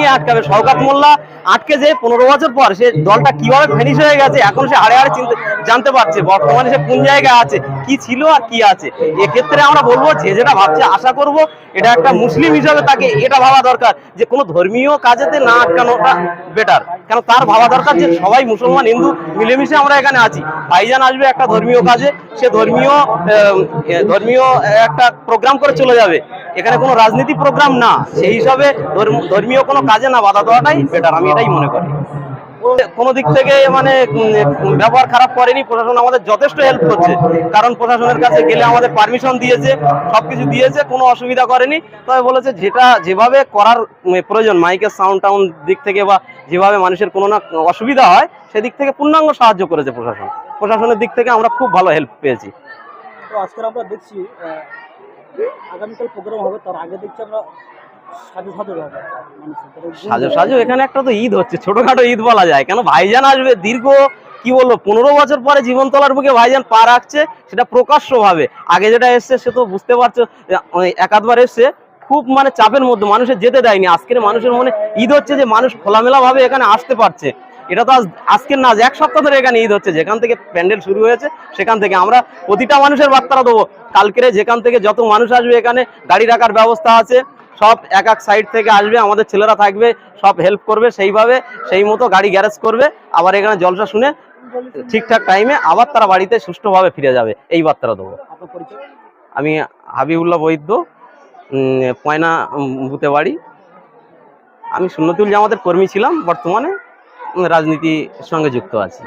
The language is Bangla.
নিয়ে আটকাবে? শওকত মোল্লা আটকে যে 15 বছর পর সে দলটা কিভাবে ফিনিশ হয়ে গেছে এখন সে হাড়ে হাড়ে জানতে পারছে বর্তমানে সে কোন জায়গায় আছে, কি ছিল আর কি আছে। এক্ষেত্রে আমরা বলবো যে যেটা ভাবছে, আশা করব এটা একটা মুসলিম হিসাবে তাকে এটা ভাবা দরকার যে কোনো ধর্মীয় কাজেতে না আটকানোটা বেটার। কেন তার ভাবা দরকার যে সবাই মুসলমান হিন্দু মিলেমিশে আমরা এখানে আছি। ভাইজান আসবে একটা ধর্মীয় কাজে, সে ধর্মীয় একটা প্রোগ্রাম করে চলে যাবে, এখানে কোনো রাজনীতি প্রোগ্রাম না, সেই হিসাবে ধর্মীয় কোনো কাজে না বাধা দেওয়াটাই বেটার, আমি এটাই মনে করি। কোনো দিক থেকে মানে ব্যবহার খারাপ করেনি, প্রশাসন আমাদের যথেষ্ট হেল্প করছে, কারণ প্রশাসনের কাছে গেলে আমাদের পারমিশন দিয়েছে, সবকিছু দিয়েছে, কোনো অসুবিধা করেনি। তবে বলেছে যেভাবে করার প্রয়োজন মাইকের সাউন্ড টাউন্ড দিক থেকে বা যেভাবে মানুষের কোনো না অসুবিধা হয় সেদিক থেকে পূর্ণাঙ্গ সাহায্য করেছে প্রশাসনের দিক থেকে আমরা খুব ভালো হেল্প পেয়েছি। তো আজকে আমরা দেখছি আগামীকাল প্রোগ্রাম হবে, তার আগে দেখছি আমরা সাজো এখানে একটা তো ঈদ হচ্ছে, ছোটখাটো ঈদ বলা যায়। কেন ভাইজান আসবে দীর্ঘ কি বলবো 15 বছর পরে জীবনতলার বুকে ভাইজান পা রাখছে, সেটা প্রকাশ্য ভাবে। আগে যেটা এসছে সে তো বুঝতে পারছো একাধবার এসছে, খুব মানে চাপের মধ্যে মানুষের যেতে দেয়নি। আজকের মানুষের মনে ঈদ হচ্ছে যে মানুষ খোলামেলা ভাবে এখানে আসতে পারছে। এটা তো আজকের না, 1 সপ্তাহ ধরে এখানে ঈদ হচ্ছে। যেখান থেকে প্যান্ডেল শুরু হয়েছে সেখান থেকে আমরা প্রতিটা মানুষের বার্তাটা দেবো। কালকেরে যেখান থেকে যত মানুষ আসবে এখানে গাড়ি রাখার ব্যবস্থা আছে, সব এক এক সাইড থেকে আসবে, আমাদের ছেলেরা থাকবে, সব হেল্প করবে সেইভাবে, সেই মতো গাড়ি গ্যারেজ করবে। আবার এখানে জলসা শুনে ঠিকঠাক টাইমে আবার তারা বাড়িতে সুষ্ঠুভাবে ফিরে যাবে, এই বার্তাটা দেবো। আমি হাবিবুল্লাহ বৈদ্য, পয়না বুতে বাড়ি। আমি সুন্নতুল জামাতের কর্মী ছিলাম, বর্তমানে রাজনীতির সঙ্গে যুক্ত আছি।